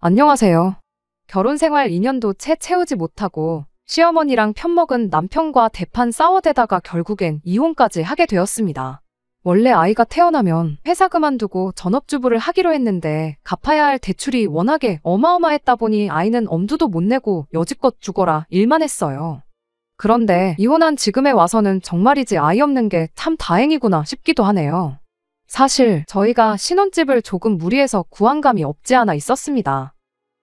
안녕하세요. 결혼 생활 2년도 채 채우지 못하고 시어머니랑 편먹은 남편과 대판 싸워대다가 결국엔 이혼까지 하게 되었습니다. 원래 아이가 태어나면 회사 그만두고 전업주부를 하기로 했는데 갚아야 할 대출이 워낙에 어마어마했다 보니 아이는 엄두도 못 내고 여지껏 죽어라 일만 했어요. 그런데 이혼한 지금에 와서는 정말이지 아이 없는 게 참 다행이구나 싶기도 하네요. 사실 저희가 신혼집을 조금 무리해서 구한 감이 없지 않아 있었습니다.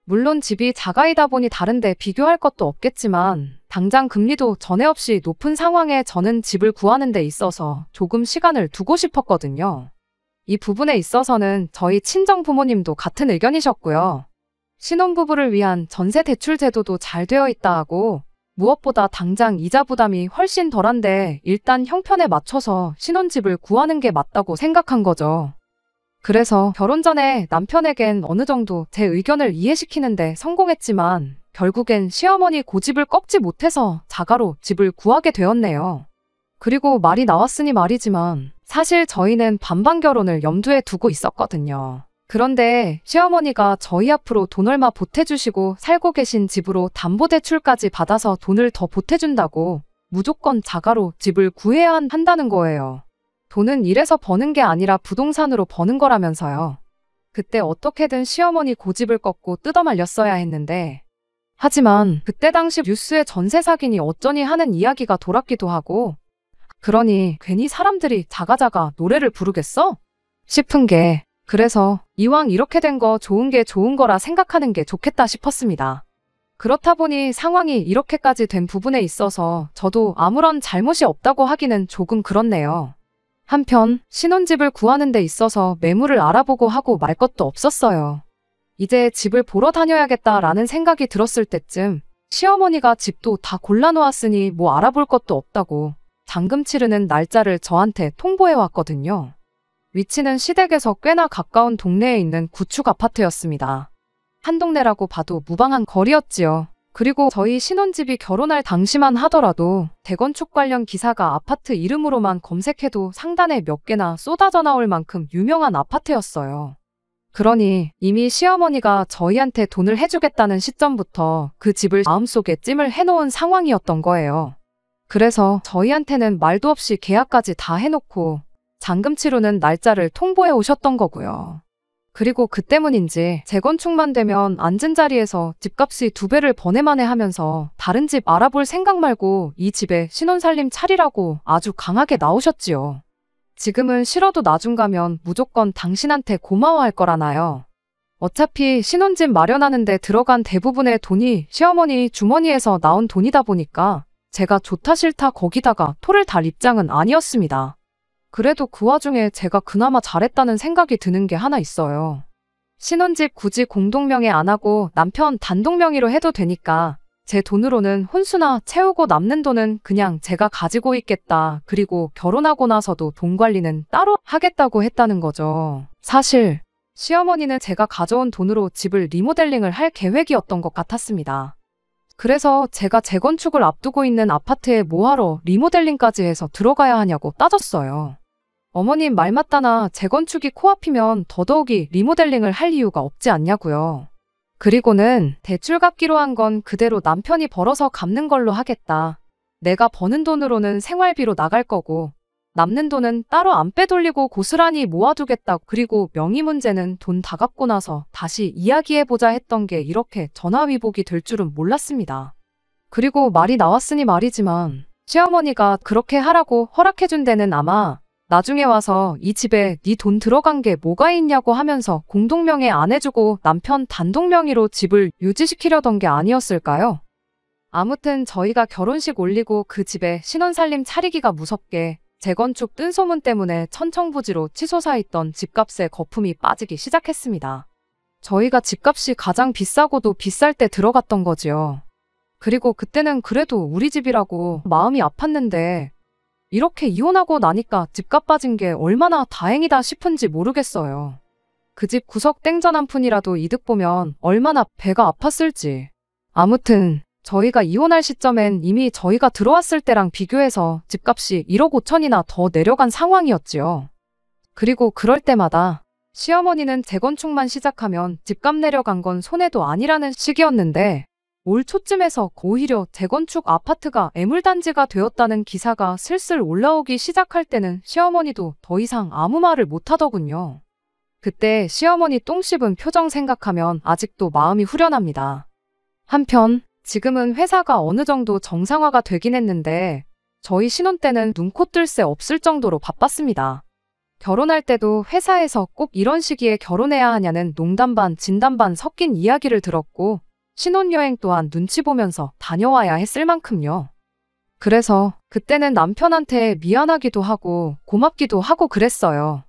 물론 집이 자가이다 보니 다른데 비교할 것도 없겠지만 당장 금리도 전에 없이 높은 상황에 저는 집을 구하는 데 있어서 조금 시간을 두고 싶었거든요. 이 부분에 있어서는 저희 친정 부모님도 같은 의견이셨고요. 신혼부부를 위한 전세 대출 제도도 잘 되어 있다 하고 무엇보다 당장 이자 부담이 훨씬 덜한데 일단 형편에 맞춰서 신혼집을 구하는 게 맞다고 생각한 거죠. 그래서 결혼 전에 남편에겐 어느 정도 제 의견을 이해시키는데 성공했지만 결국엔 시어머니 고집을 꺾지 못해서 자가로 집을 구하게 되었네요. 그리고 말이 나왔으니 말이지만 사실 저희는 반반 결혼을 염두에 두고 있었거든요. 그런데 시어머니가 저희 앞으로 돈 얼마 보태주시고 살고 계신 집으로 담보대출까지 받아서 돈을 더 보태준다고 무조건 자가로 집을 구해야 한다는 거예요. 돈은 일해서 버는 게 아니라 부동산으로 버는 거라면서요. 그때 어떻게든 시어머니 고집을 꺾고 뜯어말렸어야 했는데 하지만 그때 당시 뉴스에 전세 사기니 어쩌니 하는 이야기가 돌았기도 하고 그러니 괜히 사람들이 자가자가 노래를 부르겠어? 싶은 게 그래서 이왕 이렇게 된 거 좋은 게 좋은 거라 생각하는 게 좋겠다 싶었습니다. 그렇다 보니 상황이 이렇게까지 된 부분에 있어서 저도 아무런 잘못이 없다고 하기는 조금 그렇네요. 한편 신혼집을 구하는 데 있어서 매물을 알아보고 하고 말 것도 없었어요. 이제 집을 보러 다녀야겠다라는 생각이 들었을 때쯤 시어머니가 집도 다 골라놓았으니 뭐 알아볼 것도 없다고 잔금 치르는 날짜를 저한테 통보해왔거든요. 위치는 시댁에서 꽤나 가까운 동네에 있는 구축 아파트였습니다. 한 동네라고 봐도 무방한 거리였지요. 그리고 저희 신혼집이 결혼할 당시만 하더라도 재건축 관련 기사가 아파트 이름으로만 검색해도 상단에 몇 개나 쏟아져 나올 만큼 유명한 아파트였어요. 그러니 이미 시어머니가 저희한테 돈을 해주겠다는 시점부터 그 집을 마음속에 찜을 해놓은 상황이었던 거예요. 그래서 저희한테는 말도 없이 계약까지 다 해놓고 잔금 치르는 날짜를 통보해 오셨던 거고요. 그리고 그 때문인지 재건축만 되면 앉은 자리에서 집값이 2배를 번에만에 하면서 다른 집 알아볼 생각 말고 이 집에 신혼살림 차리라고 아주 강하게 나오셨지요. 지금은 싫어도 나중 가면 무조건 당신한테 고마워할 거라나요. 어차피 신혼집 마련하는데 들어간 대부분의 돈이 시어머니 주머니에서 나온 돈이다 보니까 제가 좋다 싫다 거기다가 토를 달 입장은 아니었습니다. 그래도 그 와중에 제가 그나마 잘했다는 생각이 드는 게 하나 있어요. 신혼집 굳이 공동명의 안 하고 남편 단독명의로 해도 되니까 제 돈으로는 혼수나 채우고 남는 돈은 그냥 제가 가지고 있겠다. 그리고 결혼하고 나서도 돈 관리는 따로 하겠다고 했다는 거죠. 사실 시어머니는 제가 가져온 돈으로 집을 리모델링을 할 계획이었던 것 같았습니다. 그래서 제가 재건축을 앞두고 있는 아파트에 뭐하러 리모델링까지 해서 들어가야 하냐고 따졌어요. 어머님 말 맞다나 재건축이 코앞이면 더더욱이 리모델링을 할 이유가 없지 않냐고요. 그리고는 대출 갚기로 한 건 그대로 남편이 벌어서 갚는 걸로 하겠다. 내가 버는 돈으로는 생활비로 나갈 거고 남는 돈은 따로 안 빼돌리고 고스란히 모아두겠다. 그리고 명의 문제는 돈 다 갚고 나서 다시 이야기해보자 했던 게 이렇게 전화위복이 될 줄은 몰랐습니다. 그리고 말이 나왔으니 말이지만 시어머니가 그렇게 하라고 허락해준 데는 아마 나중에 와서 이 집에 네 돈 들어간 게 뭐가 있냐고 하면서 공동명의 안 해주고 남편 단독명의로 집을 유지시키려던 게 아니었을까요? 아무튼 저희가 결혼식 올리고 그 집에 신혼살림 차리기가 무섭게 재건축 뜬 소문 때문에 천청부지로 치솟아 있던 집값에 거품이 빠지기 시작했습니다. 저희가 집값이 가장 비싸고도 비쌀 때 들어갔던 거지요. 그리고 그때는 그래도 우리 집이라고 마음이 아팠는데 이렇게 이혼하고 나니까 집값 빠진 게 얼마나 다행이다 싶은지 모르겠어요. 그 집 구석 땡전 한 푼이라도 이득 보면 얼마나 배가 아팠을지. 아무튼 저희가 이혼할 시점엔 이미 저희가 들어왔을 때랑 비교해서 집값이 1억 5천이나 더 내려간 상황이었지요. 그리고 그럴 때마다 시어머니는 재건축만 시작하면 집값 내려간 건 손해도 아니라는 시기였는데 올 초쯤에서 오히려 재건축 아파트가 애물단지가 되었다는 기사가 슬슬 올라오기 시작할 때는 시어머니도 더 이상 아무 말을 못하더군요. 그때 시어머니 똥 씹은 표정 생각하면 아직도 마음이 후련합니다. 한편 지금은 회사가 어느 정도 정상화가 되긴 했는데 저희 신혼 때는 눈코 뜰 새 없을 정도로 바빴습니다. 결혼할 때도 회사에서 꼭 이런 시기에 결혼해야 하냐는 농담 반 진담 반 섞인 이야기를 들었고 신혼여행 또한 눈치 보면서 다녀와야 했을 만큼요. 그래서 그때는 남편한테 미안하기도 하고 고맙기도 하고 그랬어요.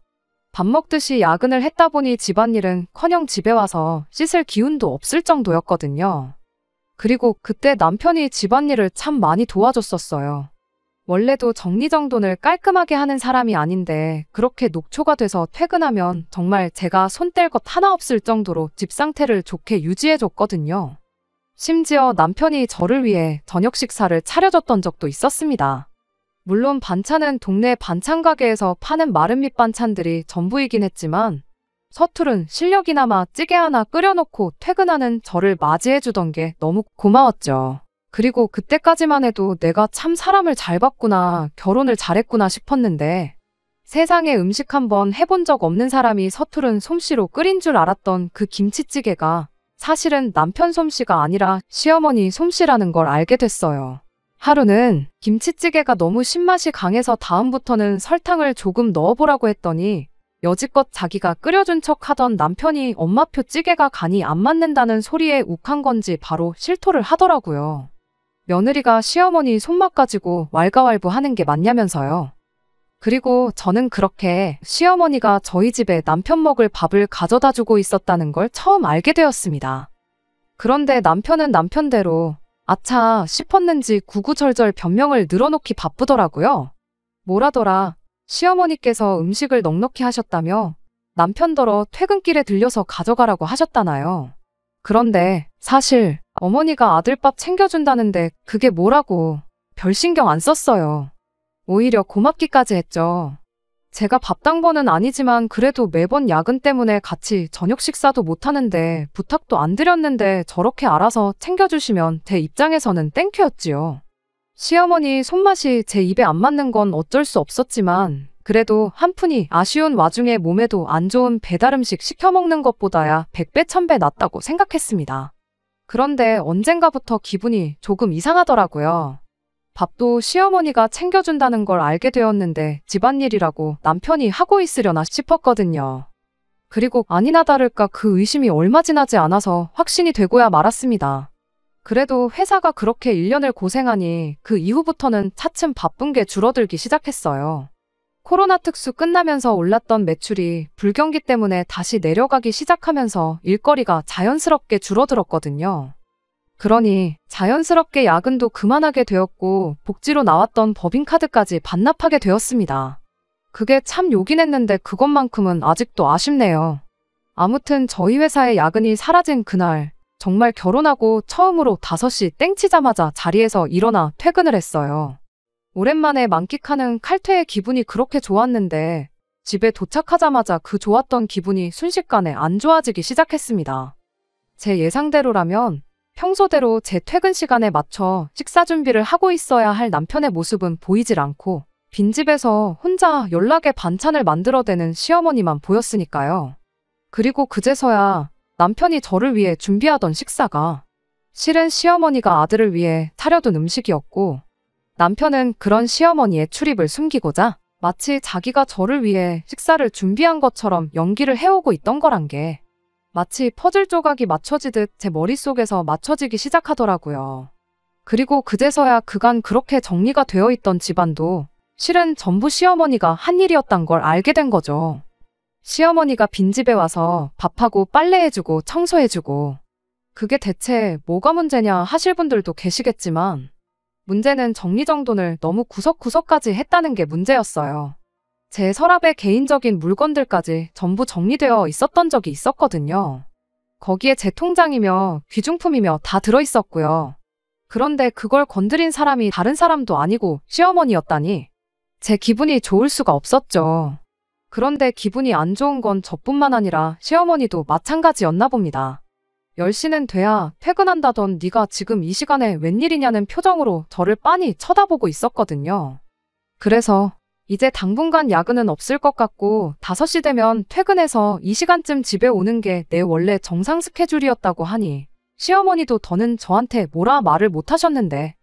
밥 먹듯이 야근을 했다 보니 집안일은커녕 집에 와서 씻을 기운도 없을 정도였거든요. 그리고 그때 남편이 집안일을 참 많이 도와줬었어요. 원래도 정리정돈을 깔끔하게 하는 사람이 아닌데 그렇게 녹초가 돼서 퇴근하면 정말 제가 손 뗄 것 하나 없을 정도로 집 상태를 좋게 유지해줬거든요. 심지어 남편이 저를 위해 저녁 식사를 차려줬던 적도 있었습니다. 물론 반찬은 동네 반찬 가게에서 파는 마른 밑반찬들이 전부이긴 했지만 서투른 실력이나마 찌개 하나 끓여놓고 퇴근하는 저를 맞이해주던 게 너무 고마웠죠. 그리고 그때까지만 해도 내가 참 사람을 잘 봤구나, 결혼을 잘했구나 싶었는데 세상에 음식 한번 해본 적 없는 사람이 서투른 솜씨로 끓인 줄 알았던 그 김치찌개가 사실은 남편 솜씨가 아니라 시어머니 솜씨라는 걸 알게 됐어요. 하루는 김치찌개가 너무 신맛이 강해서 다음부터는 설탕을 조금 넣어보라고 했더니 여지껏 자기가 끓여준 척 하던 남편이 엄마표 찌개가 간이 안 맞는다는 소리에 욱한 건지 바로 실토를 하더라고요. 며느리가 시어머니 손맛 가지고 왈가왈부하는 게 맞냐면서요. 그리고 저는 그렇게 시어머니가 저희 집에 남편 먹을 밥을 가져다 주고 있었다는 걸 처음 알게 되었습니다. 그런데 남편은 남편대로 아차 싶었는지 구구절절 변명을 늘어놓기 바쁘더라고요. 뭐라더라, 시어머니께서 음식을 넉넉히 하셨다며 남편더러 퇴근길에 들려서 가져가라고 하셨다나요. 그런데 사실 어머니가 아들밥 챙겨준다는데 그게 뭐라고 별 신경 안 썼어요. 오히려 고맙기까지 했죠. 제가 밥당번은 아니지만 그래도 매번 야근 때문에 같이 저녁 식사도 못하는데 부탁도 안 드렸는데 저렇게 알아서 챙겨주시면 제 입장에서는 땡큐였지요. 시어머니 손맛이 제 입에 안 맞는 건 어쩔 수 없었지만 그래도 한푼이 아쉬운 와중에 몸에도 안 좋은 배달음식 시켜먹는 것보다야 100배 1000배 낫다고 생각했습니다. 그런데 언젠가부터 기분이 조금 이상하더라고요. 밥도 시어머니가 챙겨준다는 걸 알게 되었는데 집안일이라고 남편이 하고 있으려나 싶었거든요. 그리고 아니나 다를까 그 의심이 얼마 지나지 않아서 확신이 되고야 말았습니다. 그래도 회사가 그렇게 1년을 고생하니 그 이후부터는 차츰 바쁜 게 줄어들기 시작했어요. 코로나 특수 끝나면서 올랐던 매출이 불경기 때문에 다시 내려가기 시작하면서 일거리가 자연스럽게 줄어들었거든요. 그러니 자연스럽게 야근도 그만하게 되었고 복지로 나왔던 법인카드까지 반납하게 되었습니다. 그게 참 요긴 했는데 그것만큼은 아직도 아쉽네요. 아무튼 저희 회사의 야근이 사라진 그날 정말 결혼하고 처음으로 5시 땡치자마자 자리에서 일어나 퇴근을 했어요. 오랜만에 만끽하는 칼퇴의 기분이 그렇게 좋았는데 집에 도착하자마자 그 좋았던 기분이 순식간에 안 좋아지기 시작했습니다. 제 예상대로라면 평소대로 제 퇴근 시간에 맞춰 식사 준비를 하고 있어야 할 남편의 모습은 보이질 않고 빈집에서 혼자 연락에 반찬을 만들어대는 시어머니만 보였으니까요. 그리고 그제서야 남편이 저를 위해 준비하던 식사가 실은 시어머니가 아들을 위해 차려둔 음식이었고 남편은 그런 시어머니의 출입을 숨기고자 마치 자기가 저를 위해 식사를 준비한 것처럼 연기를 해오고 있던 거란 게 마치 퍼즐 조각이 맞춰지듯 제 머릿속에서 맞춰지기 시작하더라고요. 그리고 그제서야 그간 그렇게 정리가 되어 있던 집안도 실은 전부 시어머니가 한 일이었단 걸 알게 된 거죠. 시어머니가 빈집에 와서 밥하고 빨래해주고 청소해주고 그게 대체 뭐가 문제냐 하실 분들도 계시겠지만 문제는 정리정돈을 너무 구석구석까지 했다는 게 문제였어요. 제 서랍에 개인적인 물건들까지 전부 정리되어 있었던 적이 있었거든요. 거기에 제 통장이며 귀중품이며 다 들어있었고요. 그런데 그걸 건드린 사람이 다른 사람도 아니고 시어머니였다니 제 기분이 좋을 수가 없었죠. 그런데 기분이 안 좋은 건 저뿐만 아니라 시어머니도 마찬가지였나 봅니다. 10시는 돼야 퇴근한다던 네가 지금 이 시간에 웬일이냐는 표정으로 저를 빤히 쳐다보고 있었거든요. 그래서 이제 당분간 야근은 없을 것 같고 5시 되면 퇴근해서 이 시간쯤 집에 오는 게 내 원래 정상 스케줄이었다고 하니 시어머니도 더는 저한테 뭐라 말을 못 하셨는데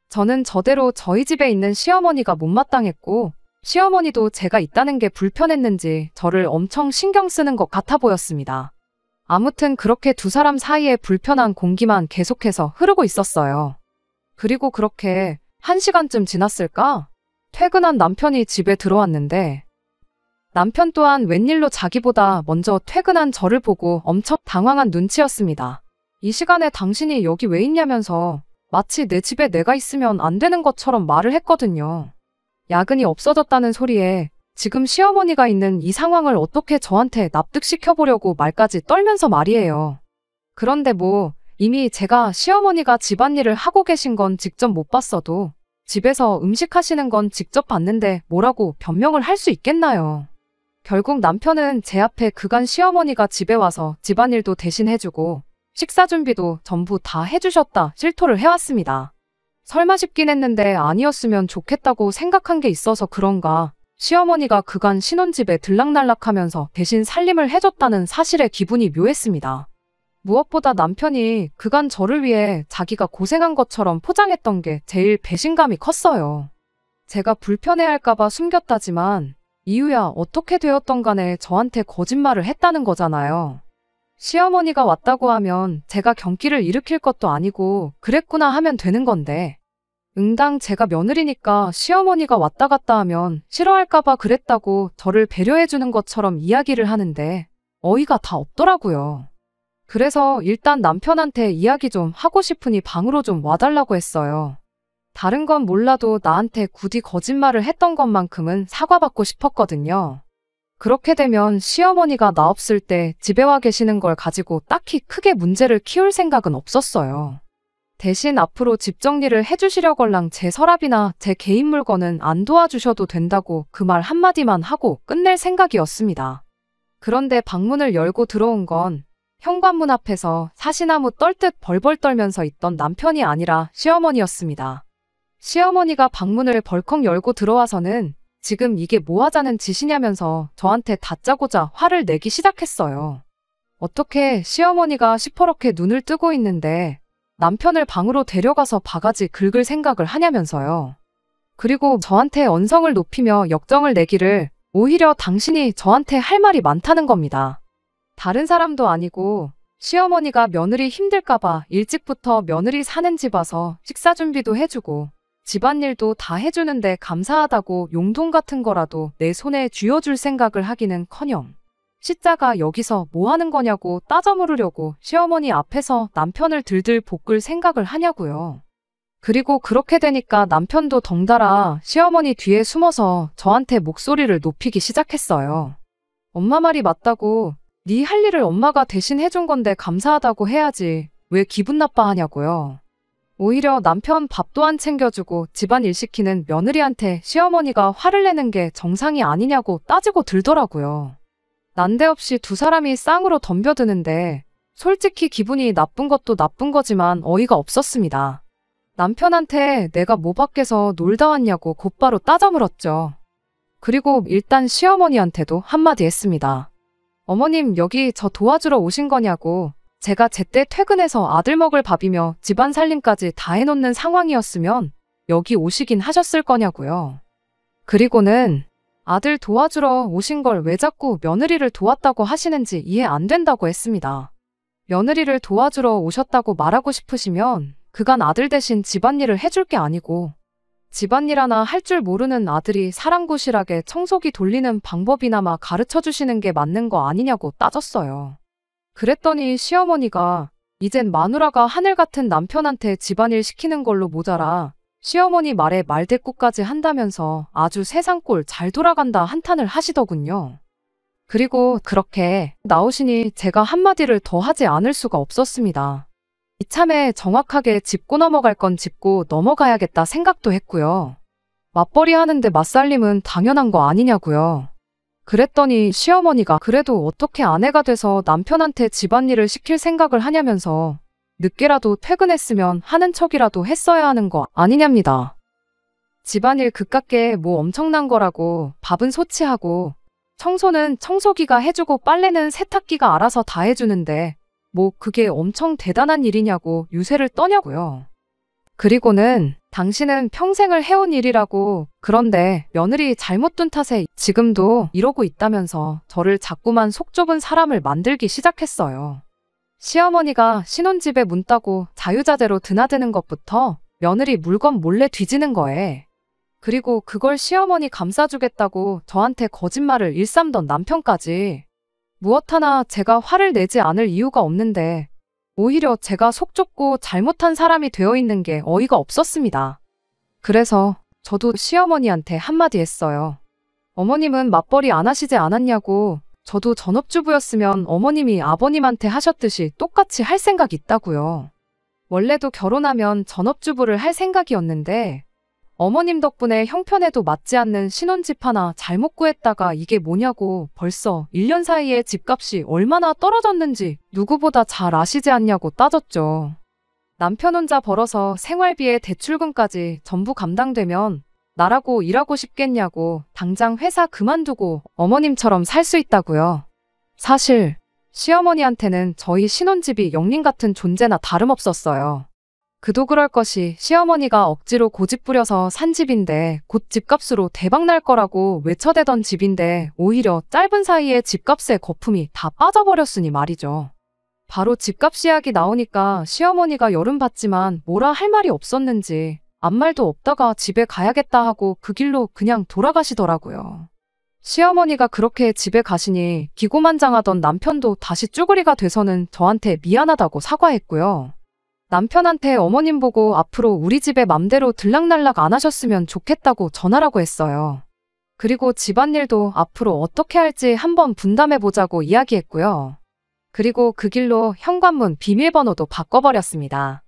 저는 저대로 저희 집에 있는 시어머니가 못마땅했고 시어머니도 제가 있다는 게 불편했는지 저를 엄청 신경 쓰는 것 같아 보였습니다. 아무튼 그렇게 두 사람 사이에 불편한 공기만 계속해서 흐르고 있었어요. 그리고 그렇게 1시간쯤 지났을까? 퇴근한 남편이 집에 들어왔는데 남편 또한 웬일로 자기보다 먼저 퇴근한 저를 보고 엄청 당황한 눈치였습니다. 이 시간에 당신이 여기 왜 있냐면서 마치 내 집에 내가 있으면 안 되는 것처럼 말을 했거든요. 야근이 없어졌다는 소리에 지금 시어머니가 있는 이 상황을 어떻게 저한테 납득시켜보려고 말까지 떨면서 말이에요. 그런데 뭐 이미 제가 시어머니가 집안일을 하고 계신 건 직접 못 봤어도 집에서 음식 하시는 건 직접 봤는데 뭐라고 변명을 할 수 있겠나요? 결국 남편은 제 앞에 그간 시어머니가 집에 와서 집안일도 대신 해주고 식사 준비도 전부 다 해주셨다 실토를 해왔습니다. 설마 싶긴 했는데 아니었으면 좋겠다고 생각한 게 있어서 그런가 시어머니가 그간 신혼집에 들락날락하면서 대신 살림을 해줬다는 사실에 기분이 묘했습니다. 무엇보다 남편이 그간 저를 위해 자기가 고생한 것처럼 포장했던 게 제일 배신감이 컸어요. 제가 불편해할까봐 숨겼다지만 이유야 어떻게 되었던 간에 저한테 거짓말을 했다는 거잖아요. 시어머니가 왔다고 하면 제가 경기를 일으킬 것도 아니고 그랬구나 하면 되는 건데 응당 제가 며느리니까 시어머니가 왔다 갔다 하면 싫어할까봐 그랬다고 저를 배려해주는 것처럼 이야기를 하는데 어이가 다 없더라고요. 그래서 일단 남편한테 이야기 좀 하고 싶으니 방으로 좀 와달라고 했어요. 다른 건 몰라도 나한테 굳이 거짓말을 했던 것만큼은 사과받고 싶었거든요. 그렇게 되면 시어머니가 나 없을 때 집에 와 계시는 걸 가지고 딱히 크게 문제를 키울 생각은 없었어요. 대신 앞으로 집 정리를 해주시려걸랑 제 서랍이나 제 개인 물건은 안 도와주셔도 된다고 그 말 한마디만 하고 끝낼 생각이었습니다. 그런데 방문을 열고 들어온 건 현관문 앞에서 사시나무 떨듯 벌벌 떨면서 있던 남편이 아니라 시어머니였습니다. 시어머니가 방문을 벌컥 열고 들어와서는 지금 이게 뭐 하자는 짓이냐면서 저한테 다짜고짜 화를 내기 시작했어요. 어떻게 시어머니가 시퍼렇게 눈을 뜨고 있는데 남편을 방으로 데려가서 바가지 긁을 생각을 하냐면서요. 그리고 저한테 언성을 높이며 역정을 내기를 오히려 당신이 저한테 할 말이 많다는 겁니다. 다른 사람도 아니고 시어머니가 며느리 힘들까봐 일찍부터 며느리 사는 집 와서 식사 준비도 해주고 집안일도 다 해주는데 감사하다고 용돈 같은 거라도 내 손에 쥐어줄 생각을 하기는커녕 시자가 여기서 뭐 하는 거냐고 따져 물으려고 시어머니 앞에서 남편을 들들 볶을 생각을 하냐고요. 그리고 그렇게 되니까 남편도 덩달아 시어머니 뒤에 숨어서 저한테 목소리를 높이기 시작했어요. 엄마 말이 맞다고 네 할 일을 엄마가 대신 해준 건데 감사하다고 해야지 왜 기분 나빠하냐고요. 오히려 남편 밥도 안 챙겨주고 집안일 시키는 며느리한테 시어머니가 화를 내는 게 정상이 아니냐고 따지고 들더라고요. 난데없이 두 사람이 쌍으로 덤벼드는데 솔직히 기분이 나쁜 것도 나쁜 거지만 어이가 없었습니다. 남편한테 내가 뭐 밖에서 놀다 왔냐고 곧바로 따져 물었죠. 그리고 일단 시어머니한테도 한마디 했습니다. 어머님 여기 저 도와주러 오신 거냐고. 제가 제때 퇴근해서 아들 먹을 밥이며 집안 살림까지 다 해놓는 상황이었으면 여기 오시긴 하셨을 거냐고요. 그리고는 아들 도와주러 오신 걸 왜 자꾸 며느리를 도왔다고 하시는지 이해 안 된다고 했습니다. 며느리를 도와주러 오셨다고 말하고 싶으시면 그간 아들 대신 집안일을 해줄 게 아니고 집안일 하나 할 줄 모르는 아들이 사랑구실하게 청소기 돌리는 방법이나마 가르쳐 주시는 게 맞는 거 아니냐고 따졌어요. 그랬더니 시어머니가 이젠 마누라가 하늘 같은 남편한테 집안일 시키는 걸로 모자라 시어머니 말에 말대꾸까지 한다면서 아주 세상 꼴 잘 돌아간다 한탄을 하시더군요. 그리고 그렇게 나오시니 제가 한마디를 더 하지 않을 수가 없었습니다. 이참에 정확하게 짚고 넘어갈 건 짚고 넘어가야겠다 생각도 했고요. 맞벌이 하는데 맞살림은 당연한 거 아니냐고요. 그랬더니 시어머니가 그래도 어떻게 아내가 돼서 남편한테 집안일을 시킬 생각을 하냐면서 늦게라도 퇴근했으면 하는 척이라도 했어야 하는 거 아니냐입니다. 집안일 그깟게 뭐 엄청난 거라고. 밥은 소치하고 청소는 청소기가 해주고 빨래는 세탁기가 알아서 다 해주는데 뭐 그게 엄청 대단한 일이냐고 유세를 떠냐고요. 그리고는 당신은 평생을 해온 일이라고. 그런데 며느리 잘못 둔 탓에 지금도 이러고 있다면서 저를 자꾸만 속 좁은 사람을 만들기 시작했어요. 시어머니가 신혼집에 문 따고 자유자재로 드나드는 것부터 며느리 물건 몰래 뒤지는 거에, 그리고 그걸 시어머니 감싸주겠다고 저한테 거짓말을 일삼던 남편까지. 무엇 하나 제가 화를 내지 않을 이유가 없는데 오히려 제가 속 좁고 잘못한 사람이 되어 있는 게 어이가 없었습니다. 그래서 저도 시어머니한테 한마디 했어요. 어머님은 맞벌이 안 하시지 않았냐고. 저도 전업주부였으면 어머님이 아버님한테 하셨듯이 똑같이 할 생각 있다고요. 원래도 결혼하면 전업주부를 할 생각이었는데 어머님 덕분에 형편에도 맞지 않는 신혼집 하나 잘못 구했다가 이게 뭐냐고. 벌써 1년 사이에 집값이 얼마나 떨어졌는지 누구보다 잘 아시지 않냐고 따졌죠. 남편 혼자 벌어서 생활비에 대출금까지 전부 감당되면 나라고 일하고 싶겠냐고. 당장 회사 그만두고 어머님처럼 살 수 있다고요. 사실 시어머니한테는 저희 신혼집이 영린 같은 존재나 다름없었어요. 그도 그럴 것이 시어머니가 억지로 고집부려서 산 집인데 곧 집값으로 대박날 거라고 외쳐대던 집인데 오히려 짧은 사이에 집값의 거품이 다 빠져버렸으니 말이죠. 바로 집값 이야기 나오니까 시어머니가 열은 받지만 뭐라 할 말이 없었는지 아무 말도 없다가 집에 가야겠다 하고 그 길로 그냥 돌아가시더라고요. 시어머니가 그렇게 집에 가시니 기고만장하던 남편도 다시 쭈그리가 돼서는 저한테 미안하다고 사과했고요. 남편한테 어머님 보고 앞으로 우리 집에 맘대로 들락날락 안 하셨으면 좋겠다고 전하라고 했어요. 그리고 집안일도 앞으로 어떻게 할지 한번 분담해보자고 이야기했고요. 그리고 그 길로 현관문 비밀번호도 바꿔버렸습니다.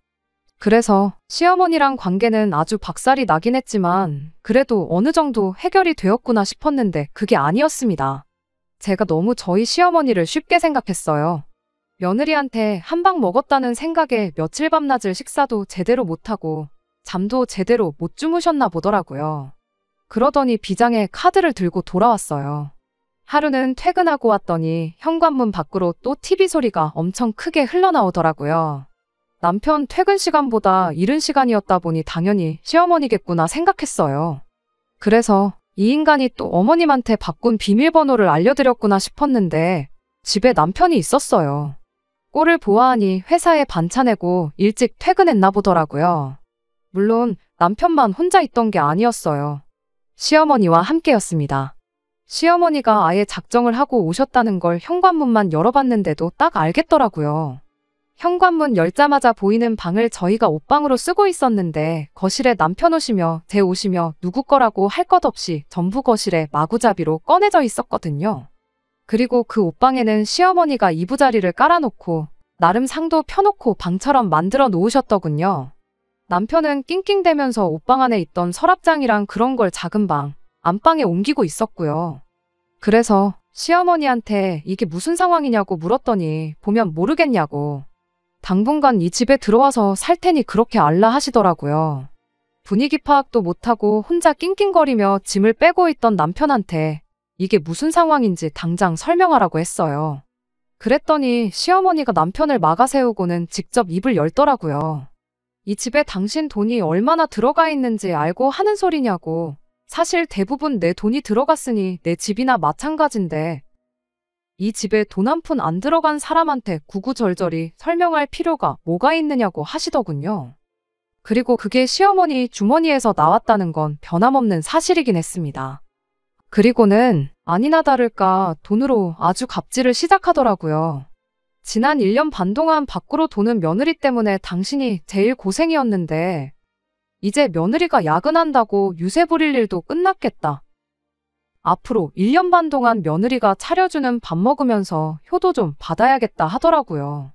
그래서 시어머니랑 관계는 아주 박살이 나긴 했지만 그래도 어느 정도 해결이 되었구나 싶었는데 그게 아니었습니다. 제가 너무 저희 시어머니를 쉽게 생각했어요. 며느리한테 한 방 먹었다는 생각에 며칠 밤낮을 식사도 제대로 못하고 잠도 제대로 못 주무셨나 보더라고요. 그러더니 비장의 카드를 들고 돌아왔어요. 하루는 퇴근하고 왔더니 현관문 밖으로 또 TV 소리가 엄청 크게 흘러나오더라고요. 남편 퇴근 시간보다 이른 시간이었다 보니 당연히 시어머니겠구나 생각했어요. 그래서 이 인간이 또 어머님한테 바꾼 비밀번호를 알려드렸구나 싶었는데 집에 남편이 있었어요. 꼴을 보아하니 회사에 반차 내고 일찍 퇴근했나 보더라고요. 물론 남편만 혼자 있던 게 아니었어요. 시어머니와 함께였습니다. 시어머니가 아예 작정을 하고 오셨다는 걸 현관문만 열어봤는데도 딱 알겠더라고요. 현관문 열자마자 보이는 방을 저희가 옷방으로 쓰고 있었는데 거실에 남편 옷이며 제 옷이며 누구 거라고 할 것 없이 전부 거실에 마구잡이로 꺼내져 있었거든요. 그리고 그 옷방에는 시어머니가 이부자리를 깔아놓고 나름 상도 펴놓고 방처럼 만들어 놓으셨더군요. 남편은 낑낑대면서 옷방 안에 있던 서랍장이랑 그런 걸 작은 방, 안방에 옮기고 있었고요. 그래서 시어머니한테 이게 무슨 상황이냐고 물었더니 보면 모르겠냐고. 당분간 이 집에 들어와서 살 테니 그렇게 알라 하시더라고요. 분위기 파악도 못하고 혼자 낑낑거리며 짐을 빼고 있던 남편한테 이게 무슨 상황인지 당장 설명하라고 했어요. 그랬더니 시어머니가 남편을 막아세우고는 직접 입을 열더라고요. 이 집에 당신 돈이 얼마나 들어가 있는지 알고 하는 소리냐고. 사실 대부분 내 돈이 들어갔으니 내 집이나 마찬가지인데 이 집에 돈 한 푼 안 들어간 사람한테 구구절절히 설명할 필요가 뭐가 있느냐고 하시더군요. 그리고 그게 시어머니 주머니에서 나왔다는 건 변함없는 사실이긴 했습니다. 그리고는 아니나 다를까 돈으로 아주 갑질을 시작하더라고요. 지난 1년 반 동안 밖으로 도는 며느리 때문에 당신이 제일 고생이었는데 이제 며느리가 야근한다고 유세 부릴 일도 끝났겠다. 앞으로 1년 반 동안 며느리가 차려주는 밥 먹으면서 효도 좀 받아야겠다 하더라고요.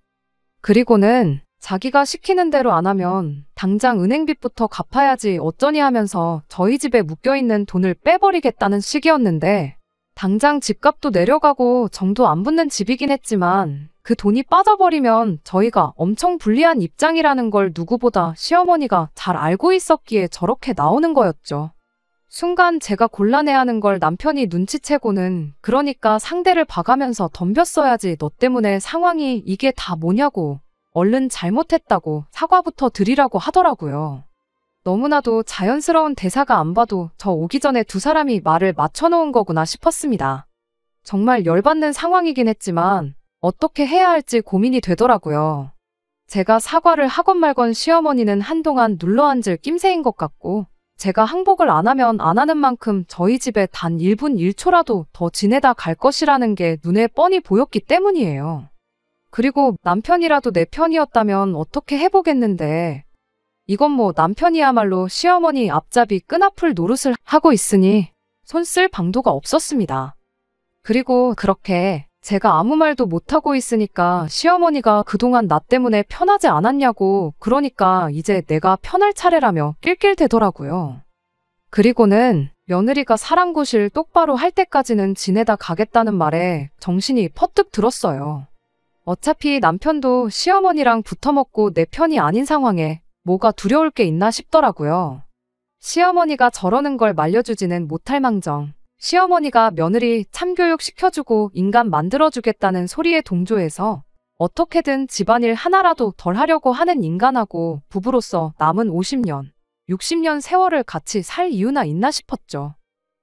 그리고는 자기가 시키는 대로 안 하면 당장 은행빚부터 갚아야지 어쩌니 하면서 저희 집에 묶여있는 돈을 빼버리겠다는 식이었는데 당장 집값도 내려가고 정도 안 붙는 집이긴 했지만 그 돈이 빠져버리면 저희가 엄청 불리한 입장이라는 걸 누구보다 시어머니가 잘 알고 있었기에 저렇게 나오는 거였죠. 순간 제가 곤란해하는 걸 남편이 눈치채고는 그러니까 상대를 봐가면서 덤볐어야지 너 때문에 상황이 이게 다 뭐냐고 얼른 잘못했다고 사과부터 드리라고 하더라고요. 너무나도 자연스러운 대사가 안 봐도 저 오기 전에 두 사람이 말을 맞춰놓은 거구나 싶었습니다. 정말 열받는 상황이긴 했지만 어떻게 해야 할지 고민이 되더라고요. 제가 사과를 하건 말건 시어머니는 한동안 눌러앉을 낌새인 것 같고 제가 항복을 안 하면 안 하는 만큼 저희 집에 단 1분 1초라도 더 지내다 갈 것이라는 게 눈에 뻔히 보였기 때문이에요. 그리고 남편이라도 내 편이었다면 어떻게 해보겠는데 이건 뭐 남편이야말로 시어머니 앞잡이 끈앞을 노릇을 하고 있으니 손 쓸 방도가 없었습니다. 그리고 그렇게 제가 아무 말도 못하고 있으니까 시어머니가 그동안 나 때문에 편하지 않았냐고 그러니까 이제 내가 편할 차례라며 낄낄대더라고요. 그리고는 며느리가 사랑구실 똑바로 할 때까지는 지내다 가겠다는 말에 정신이 퍼뜩 들었어요. 어차피 남편도 시어머니랑 붙어먹고 내 편이 아닌 상황에 뭐가 두려울 게 있나 싶더라고요. 시어머니가 저러는 걸 말려주지는 못할 망정 시어머니가 며느리 참교육 시켜주고 인간 만들어주겠다는 소리에 동조해서 어떻게든 집안일 하나라도 덜 하려고 하는 인간하고 부부로서 남은 50년, 60년 세월을 같이 살 이유나 있나 싶었죠.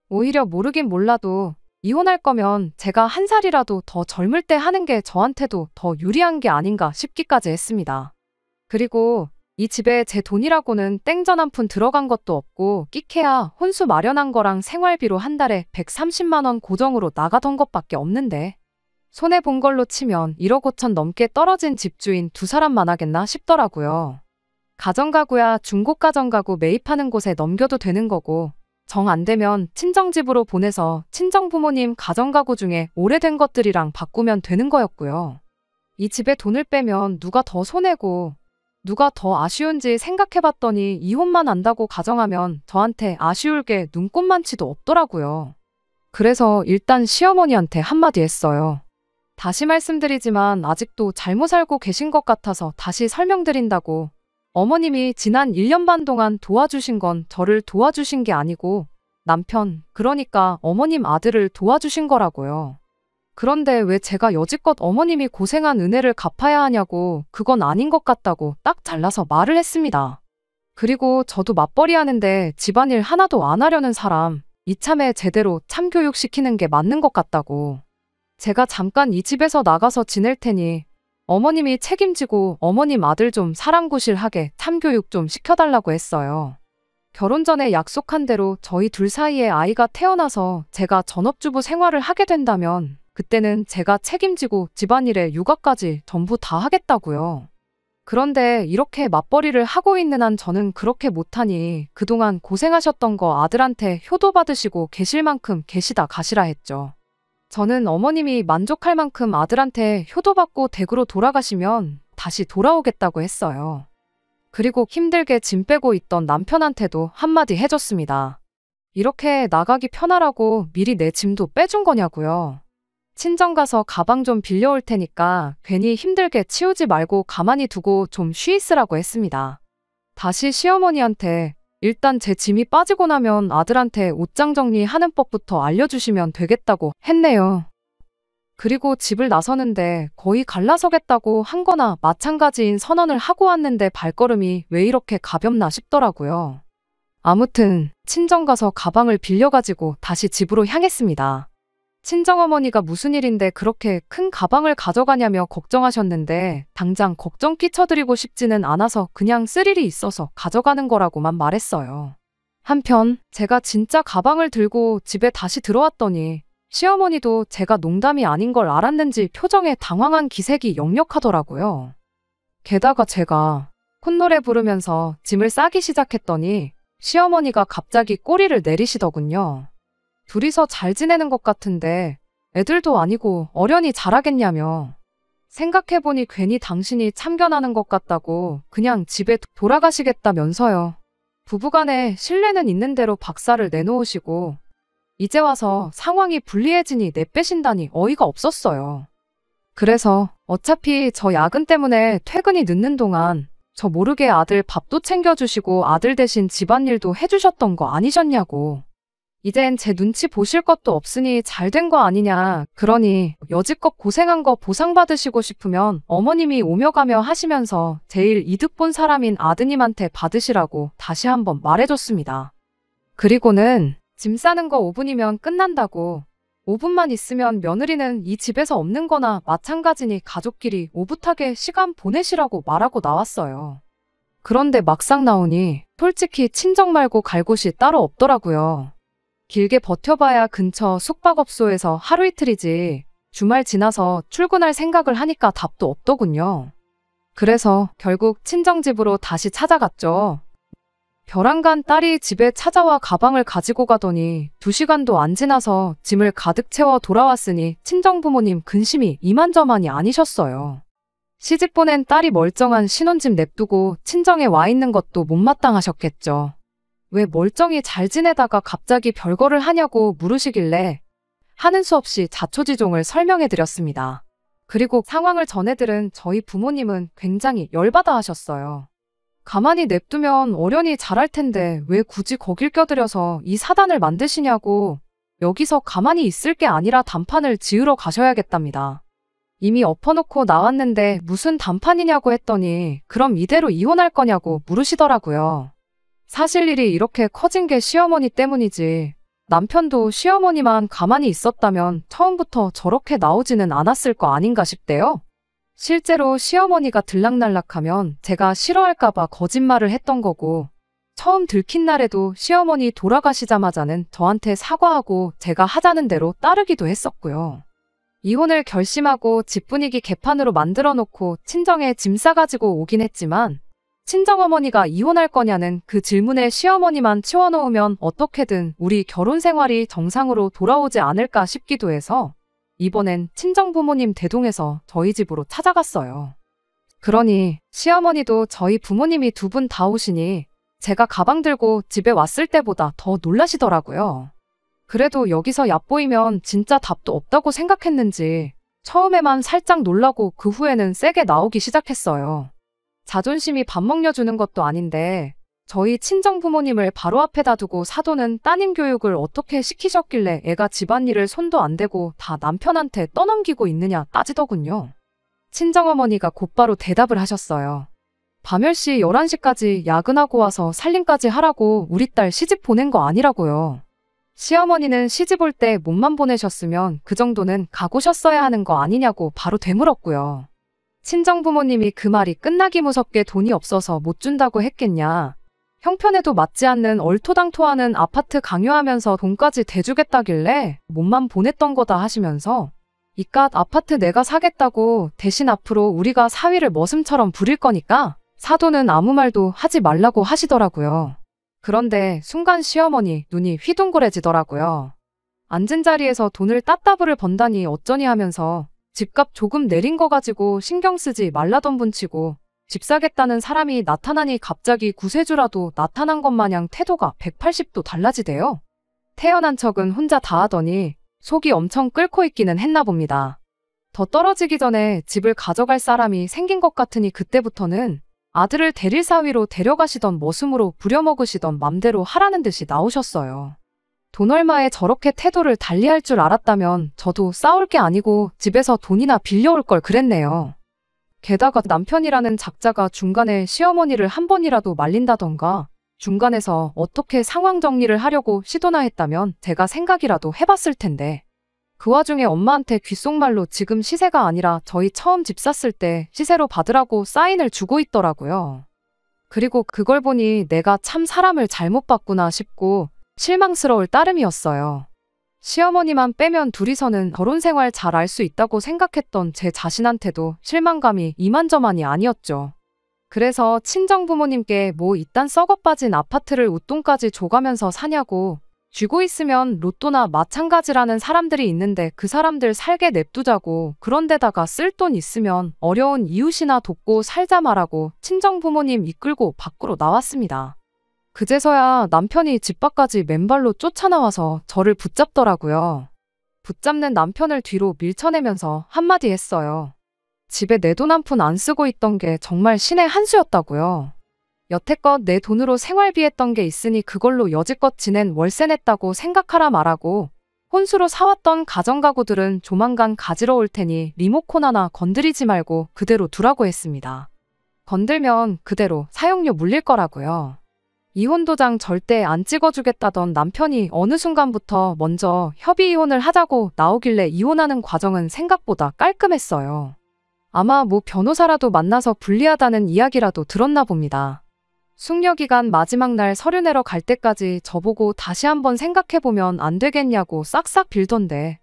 오히려 모르긴 몰라도 이혼할 거면 제가 한 살이라도 더 젊을 때 하는 게 저한테도 더 유리한 게 아닌가 싶기까지 했습니다. 그리고 이 집에 제 돈이라고는 땡전 한 푼 들어간 것도 없고 끼케야 혼수 마련한 거랑 생활비로 한 달에 130만 원 고정으로 나가던 것밖에 없는데 손해본 걸로 치면 1억 5천 넘게 떨어진 집주인 두 사람만 하겠나 싶더라고요. 가정가구야 중고 가정가구 매입하는 곳에 넘겨도 되는 거고 정 안 되면 친정집으로 보내서 친정부모님 가정가구 중에 오래된 것들이랑 바꾸면 되는 거였고요. 이 집에 돈을 빼면 누가 더 손해고 누가 더 아쉬운지 생각해봤더니 이혼만 한다고 가정하면 저한테 아쉬울 게 눈꼽만치도 없더라고요. 그래서 일단 시어머니한테 한마디 했어요. 다시 말씀드리지만 아직도 잘못 알고 계신 것 같아서 다시 설명드린다고. 어머님이 지난 1년 반 동안 도와주신 건 저를 도와주신 게 아니고 남편, 그러니까 어머님 아들을 도와주신 거라고요. 그런데 왜 제가 여지껏 어머님이 고생한 은혜를 갚아야 하냐고 그건 아닌 것 같다고 딱 잘라서 말을 했습니다. 그리고 저도 맞벌이 하는데 집안일 하나도 안 하려는 사람 이참에 제대로 참교육 시키는 게 맞는 것 같다고. 제가 잠깐 이 집에서 나가서 지낼 테니 어머님이 책임지고 어머님 아들 좀 사랑구실하게 참교육 좀 시켜달라고 했어요. 결혼 전에 약속한 대로 저희 둘 사이에 아이가 태어나서 제가 전업주부 생활을 하게 된다면 그때는 제가 책임지고 집안일에 육아까지 전부 다 하겠다고요. 그런데 이렇게 맞벌이를 하고 있는 한 저는 그렇게 못하니 그동안 고생하셨던 거 아들한테 효도 받으시고 계실 만큼 계시다 가시라 했죠. 저는 어머님이 만족할 만큼 아들한테 효도받고 댁으로 돌아가시면 다시 돌아오겠다고 했어요. 그리고 힘들게 짐 빼고 있던 남편한테도 한마디 해줬습니다. 이렇게 나가기 편하라고 미리 내 짐도 빼준 거냐고요. 친정 가서 가방 좀 빌려올 테니까 괜히 힘들게 치우지 말고 가만히 두고 좀 쉬있으라고 했습니다. 다시 시어머니한테 일단 제 짐이 빠지고 나면 아들한테 옷장 정리하는 법부터 알려주시면 되겠다고 했네요. 그리고 집을 나서는데 거의 갈라서겠다고 한 거나 마찬가지인 선언을 하고 왔는데 발걸음이 왜 이렇게 가볍나 싶더라고요. 아무튼 친정 가서 가방을 빌려가지고 다시 집으로 향했습니다. 친정어머니가 무슨 일인데 그렇게 큰 가방을 가져가냐며 걱정하셨는데 당장 걱정 끼쳐드리고 싶지는 않아서 그냥 쓸 일이 있어서 가져가는 거라고만 말했어요. 한편 제가 진짜 가방을 들고 집에 다시 들어왔더니 시어머니도 제가 농담이 아닌 걸 알았는지 표정에 당황한 기색이 역력하더라고요. 게다가 제가 콧노래 부르면서 짐을 싸기 시작했더니 시어머니가 갑자기 꼬리를 내리시더군요. 둘이서 잘 지내는 것 같은데 애들도 아니고 어련히 잘하겠냐며. 생각해보니 괜히 당신이 참견하는 것 같다고 그냥 집에 돌아가시겠다면서요. 부부간에 신뢰는 있는 대로 박살을 내놓으시고 이제 와서 상황이 불리해지니 내빼신다니 어이가 없었어요. 그래서 어차피 저 야근 때문에 퇴근이 늦는 동안 저 모르게 아들 밥도 챙겨주시고 아들 대신 집안일도 해주셨던 거 아니셨냐고. 이젠 제 눈치 보실 것도 없으니 잘 된 거 아니냐. 그러니 여지껏 고생한 거 보상받으시고 싶으면 어머님이 오며 가며 하시면서 제일 이득 본 사람인 아드님한테 받으시라고 다시 한번 말해줬습니다. 그리고는 짐 싸는 거 5분이면 끝난다고. 5분만 있으면 며느리는 이 집에서 없는 거나 마찬가지니 가족끼리 오붓하게 시간 보내시라고 말하고 나왔어요. 그런데 막상 나오니 솔직히 친정 말고 갈 곳이 따로 없더라고요. 길게 버텨봐야 근처 숙박업소에서 하루 이틀이지 주말 지나서 출근할 생각을 하니까 답도 없더군요. 그래서 결국 친정집으로 다시 찾아갔죠. 벼랑간 딸이 집에 찾아와 가방을 가지고 가더니 2시간도 안 지나서 짐을 가득 채워 돌아왔으니 친정부모님 근심이 이만저만이 아니셨어요. 시집 보낸 딸이 멀쩡한 신혼집 냅두고 친정에 와 있는 것도 못마땅하셨겠죠. 왜 멀쩡히 잘 지내다가 갑자기 별거를 하냐고 물으시길래 하는 수 없이 자초지종을 설명해드렸습니다. 그리고 상황을 전해들은 저희 부모님은 굉장히 열받아 하셨어요. 가만히 냅두면 어련히 잘할 텐데 왜 굳이 거길 껴들여서 이 사단을 만드시냐고. 여기서 가만히 있을 게 아니라 단판을 지으러 가셔야겠답니다. 이미 엎어놓고 나왔는데 무슨 단판이냐고 했더니 그럼 이대로 이혼할 거냐고 물으시더라고요. 사실 일이 이렇게 커진 게 시어머니 때문이지 남편도 시어머니만 가만히 있었다면 처음부터 저렇게 나오지는 않았을 거 아닌가 싶대요. 실제로 시어머니가 들락날락하면 제가 싫어할까봐 거짓말을 했던 거고 처음 들킨 날에도 시어머니 돌아가시자마자는 저한테 사과하고 제가 하자는 대로 따르기도 했었고요. 이혼을 결심하고 집 분위기 개판으로 만들어 놓고 친정에 짐 싸가지고 오긴 했지만 친정어머니가 이혼할 거냐는 그 질문에 시어머니만 치워놓으면 어떻게든 우리 결혼 생활이 정상으로 돌아오지 않을까 싶기도 해서 이번엔 친정부모님 대동해서 저희 집으로 찾아갔어요. 그러니 시어머니도 저희 부모님이 2분 다 오시니 제가 가방 들고 집에 왔을 때보다 더 놀라시더라고요. 그래도 여기서 얕보이면 진짜 답도 없다고 생각했는지 처음에만 살짝 놀라고 그 후에는 세게 나오기 시작했어요. 자존심이 밥 먹여주는 것도 아닌데 저희 친정부모님을 바로 앞에다 두고 사돈은 따님 교육을 어떻게 시키셨길래 애가 집안일을 손도 안 대고 다 남편한테 떠넘기고 있느냐 따지더군요. 친정어머니가 곧바로 대답을 하셨어요. 밤10시 11시까지 야근하고 와서 살림까지 하라고 우리 딸 시집 보낸 거 아니라고요. 시어머니는 시집 올 때 몸만 보내셨으면 그 정도는 가고셨어야 하는 거 아니냐고 바로 되물었고요. 친정부모님이 그 말이 끝나기 무섭게 돈이 없어서 못 준다고 했겠냐. 형편에도 맞지 않는 얼토당토하는 아파트 강요하면서 돈까지 대주겠다길래 몸만 보냈던 거다 하시면서 이깟 아파트 내가 사겠다고 대신 앞으로 우리가 사위를 머슴처럼 부릴 거니까 사돈은 아무 말도 하지 말라고 하시더라고요. 그런데 순간 시어머니 눈이 휘둥그레지더라고요. 앉은 자리에서 돈을 따따블을 번다니 어쩌니 하면서 집값 조금 내린 거 가지고 신경 쓰지 말라던 분치고 집 사겠다는 사람이 나타나니 갑자기 구세주라도 나타난 것 마냥 태도가 180도 달라지대요. 태어난 척은 혼자 다 하더니 속이 엄청 끓고 있기는 했나 봅니다. 더 떨어지기 전에 집을 가져갈 사람이 생긴 것 같으니 그때부터는 아들을 대릴 사위로 데려가시던 머슴으로 부려먹으시던 맘대로 하라는 듯이 나오셨어요. 돈 얼마에 저렇게 태도를 달리할 줄 알았다면 저도 싸울 게 아니고 집에서 돈이나 빌려올 걸 그랬네요. 게다가 남편이라는 작자가 중간에 시어머니를 한 번이라도 말린다던가 중간에서 어떻게 상황 정리를 하려고 시도나 했다면 제가 생각이라도 해봤을 텐데 그 와중에 엄마한테 귓속말로 지금 시세가 아니라 저희 처음 집 샀을 때 시세로 받으라고 사인을 주고 있더라고요. 그리고 그걸 보니 내가 참 사람을 잘못 봤구나 싶고 실망스러울 따름이었어요. 시어머니만 빼면 둘이서는 결혼 생활 잘 알 수 있다고 생각했던 제 자신한테도 실망감이 이만저만이 아니었죠. 그래서 친정부모님께 뭐 이딴 썩어빠진 아파트를 웃돈까지 줘가면서 사냐고 쥐고 있으면 로또나 마찬가지라는 사람들이 있는데 그 사람들 살게 냅두자고 그런데다가 쓸 돈 있으면 어려운 이웃이나 돕고 살자 말하고 친정부모님 이끌고 밖으로 나왔습니다. 그제서야 남편이 집 밖까지 맨발로 쫓아나와서 저를 붙잡더라고요. 붙잡는 남편을 뒤로 밀쳐내면서 한마디 했어요. 집에 내 돈 한 푼 안 쓰고 있던 게 정말 신의 한 수였다고요. 여태껏 내 돈으로 생활비했던 게 있으니 그걸로 여지껏 지낸 월세 냈다고 생각하라 말하고, 혼수로 사왔던 가전가구들은 조만간 가지러 올 테니 리모컨 하나 건드리지 말고 그대로 두라고 했습니다. 건들면 그대로 사용료 물릴 거라고요. 이혼도장 절대 안 찍어주겠다던 남편이 어느 순간부터 먼저 협의 이혼을 하자고 나오길래 이혼하는 과정은 생각보다 깔끔했어요. 아마 뭐 변호사라도 만나서 불리하다는 이야기라도 들었나 봅니다. 숙려기간 마지막 날 서류 내러 갈 때까지 저보고 다시 한번 생각해보면 안 되겠냐고 싹싹 빌던데,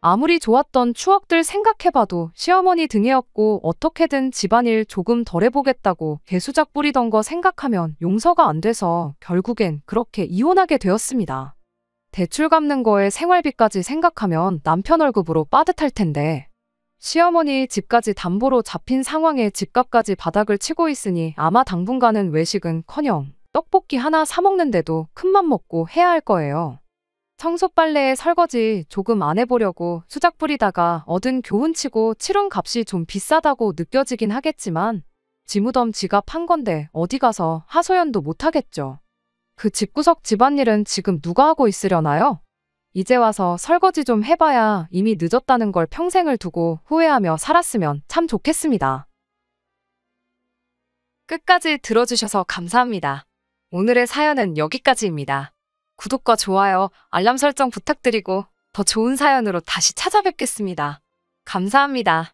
아무리 좋았던 추억들 생각해봐도 시어머니 등에 업고 어떻게든 집안일 조금 덜 해보겠다고 개수작 부리던 거 생각하면 용서가 안 돼서 결국엔 그렇게 이혼하게 되었습니다. 대출 갚는 거에 생활비까지 생각하면 남편 월급으로 빠듯할 텐데, 시어머니 집까지 담보로 잡힌 상황에 집값까지 바닥을 치고 있으니 아마 당분간은 외식은커녕 떡볶이 하나 사 먹는데도 큰맘 먹고 해야 할 거예요. 청소 빨래에 설거지 조금 안 해보려고 수작 부리다가 얻은 교훈치고 칠원 값이 좀 비싸다고 느껴지긴 하겠지만, 지무덤 지갑 한 건데 어디 가서 하소연도 못 하겠죠. 그 집구석 집안일은 지금 누가 하고 있으려나요? 이제 와서 설거지 좀 해봐야 이미 늦었다는 걸 평생을 두고 후회하며 살았으면 참 좋겠습니다. 끝까지 들어주셔서 감사합니다. 오늘의 사연은 여기까지입니다. 구독과 좋아요, 알람 설정 부탁드리고 더 좋은 사연으로 다시 찾아뵙겠습니다. 감사합니다.